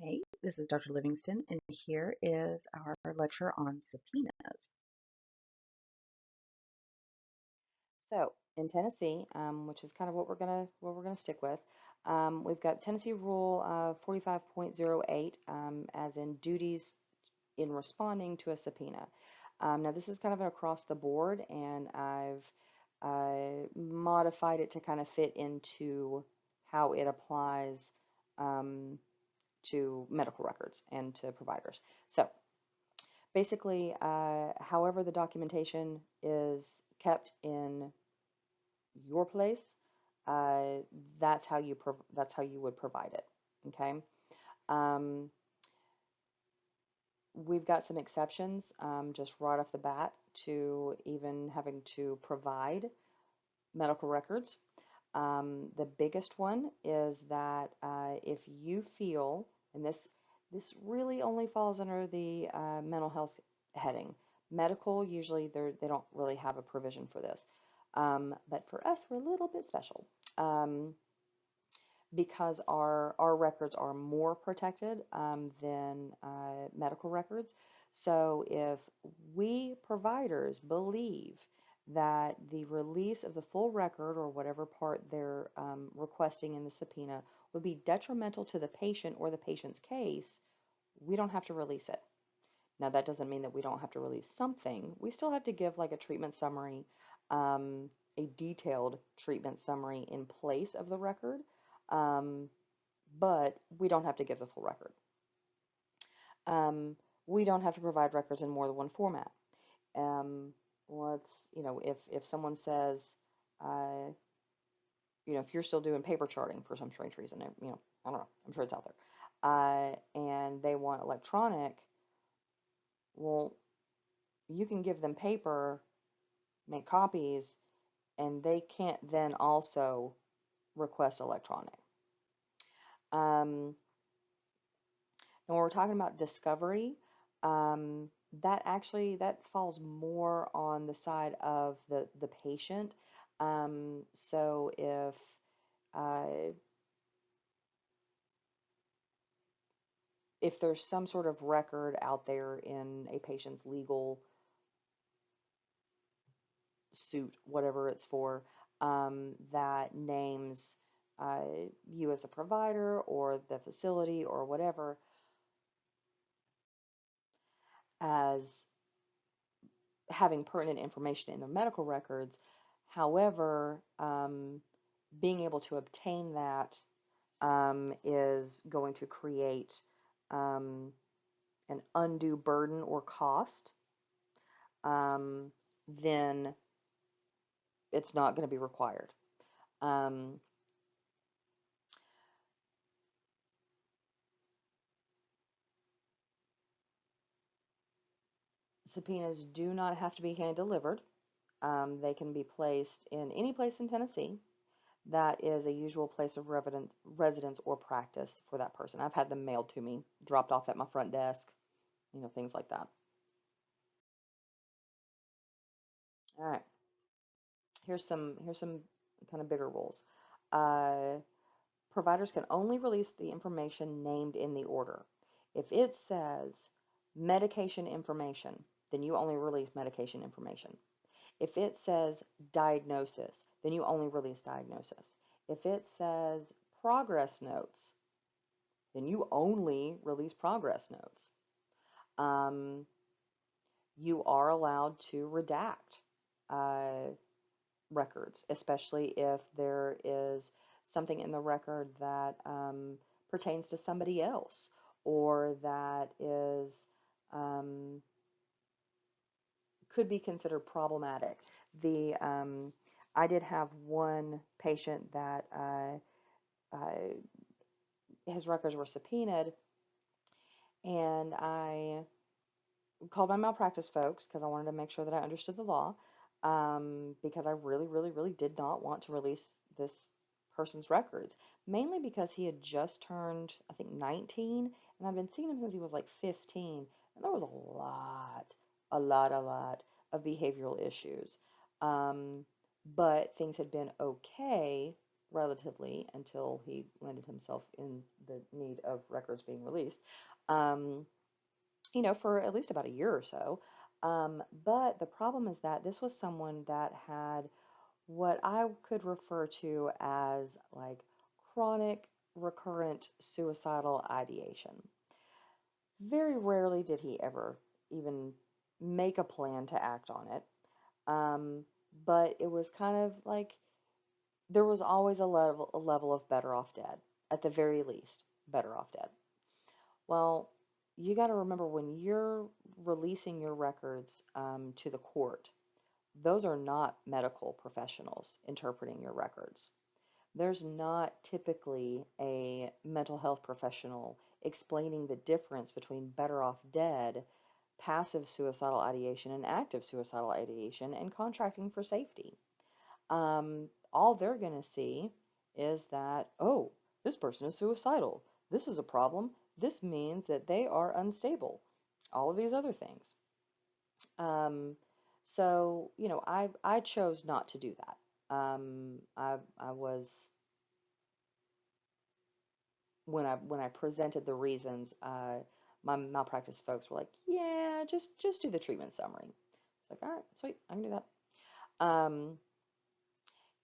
Hey, this is Dr. Livingston, and here is our lecture on subpoenas. So, in Tennessee, which is kind of what we're gonna stick with, we've got Tennessee Rule 45.08, as in duties in responding to a subpoena. Now, this is kind of an across the board, and I've modified it to kind of fit into how it applies um, to medical records and to providers. So, basically, however the documentation is kept in your place, uh, that's how you would provide it. Okay. Um, we've got some exceptions, just right off the bat, to even having to provide medical records. The biggest one is that if you feel, and this really only falls under the mental health heading. Medical, usually they don't really have a provision for this. But for us, we're a little bit special because our records are more protected than medical records. So if we providers believe that the release of the full record or whatever part they're requesting in the subpoena would be detrimental to the patient or the patient's case, we don't have to release it. Now, that doesn't mean that we don't have to release something. We still have to give like a treatment summary, a detailed treatment summary in place of the record, um, but we don't have to give the full record. Um, we don't have to provide records in more than one format. Um, if someone says, uh, if you're still doing paper charting for some strange reason, I don't know, I'm sure it's out there, and they want electronic, well, you can give them paper, make copies, and they can't then also request electronic. And when we're talking about discovery, that falls more on the side of the patient. So uh, if there's some sort of record out there in a patient's legal suit, whatever it's for, that names uh, you as the provider or the facility or whatever as having pertinent information in their medical records. However, being able to obtain that is going to create um, an undue burden or cost, um, then it's not going to be required. Um, Subpoenas do not have to be hand delivered. They can be placed in any place in Tennessee that is a usual place of residence or practice for that person. I've had them mailed to me, dropped off at my front desk, things like that. All right, here's some kind of bigger rules. Uh, Providers can only release the information named in the order. If it says medication information, then you only release medication information. If it says diagnosis, then you only release diagnosis. If it says progress notes, then you only release progress notes. Um, you are allowed to redact uh, records, especially if there is something in the record that pertains to somebody else or that is um, could be considered problematic. The I did have one patient that his records were subpoenaed, and I called my malpractice folks because I wanted to make sure that I understood the law, because I really, really, really did not want to release this person's records, mainly because he had just turned, I think, 19, and I've been seeing him since he was like 15, and there was a lot of behavioral issues. Um, but things had been okay relatively until he landed himself in the need of records being released, um, for at least about a year or so. But the problem is that this was someone that had what I could refer to as like chronic recurrent suicidal ideation. Very rarely did he ever even make a plan to act on it. Um, but it was kind of like there was always a level of better off dead, at the very least, better off dead. Well, you got to remember when you're releasing your records to the court, those are not medical professionals interpreting your records. There's not typically a mental health professional explaining the difference between better off dead, passive suicidal ideation, and active suicidal ideation, and contracting for safety. All they're going to see is that, oh, this person is suicidal. This is a problem. This means that they are unstable. All of these other things. Um, so, I chose not to do that. I was when I presented the reasons, my malpractice folks were like, "Yeah, just do the treatment summary." It's like, "All right, sweet, I can do that."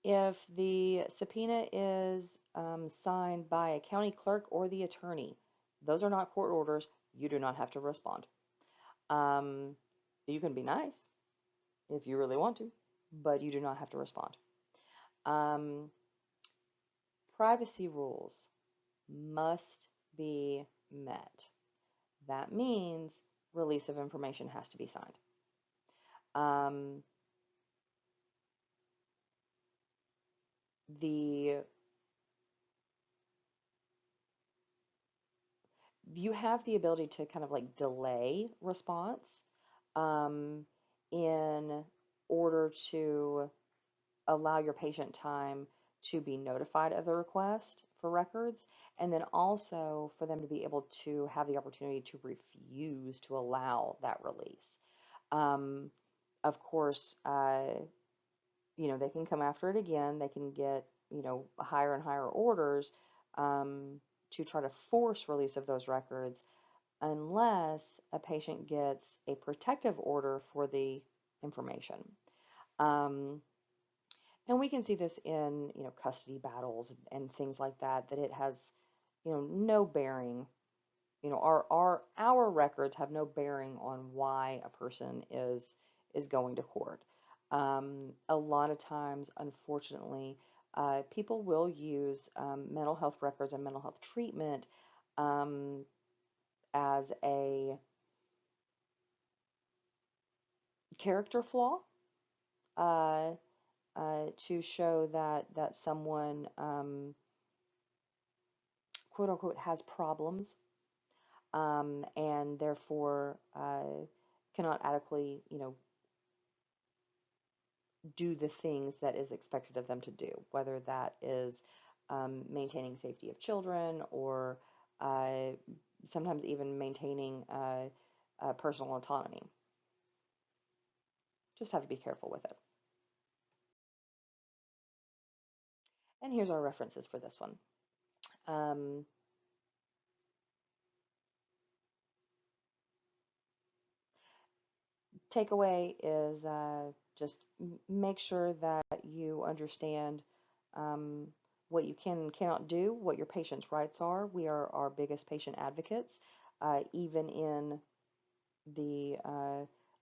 If the subpoena is signed by a county clerk or the attorney, those are not court orders. You do not have to respond. Um, you can be nice if you really want to, but you do not have to respond. Um, Privacy rules must be met. That means release of information has to be signed. Um, the You have the ability to kind of like delay response um, in order to allow your patient time to be notified of the request for records, and then also for them to be able to have the opportunity to refuse to allow that release. Um, of course, they can come after it again. They can get, higher and higher orders um, to try to force release of those records unless a patient gets a protective order for the information. Um, and we can see this in, custody battles and things like that, that it has, no bearing. Our records have no bearing on why a person is going to court. A lot of times, unfortunately, people will use mental health records and mental health treatment um, as a character flaw, uh, to show that someone, quote unquote, has problems, and therefore cannot adequately, do the things that is expected of them to do, whether that is maintaining safety of children or uh, sometimes even maintaining personal autonomy. Just have to be careful with it. And here's our references for this one. Um, Takeaway is just make sure that you understand um, what you can and cannot do, what your patient's rights are. We are our biggest patient advocates, even in the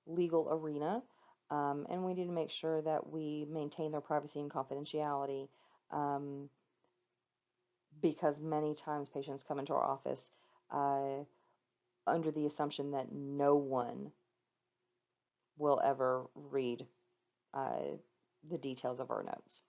legal arena. And we need to make sure that we maintain their privacy and confidentiality um, because many times patients come into our office uh, under the assumption that no one will ever read uh, the details of our notes.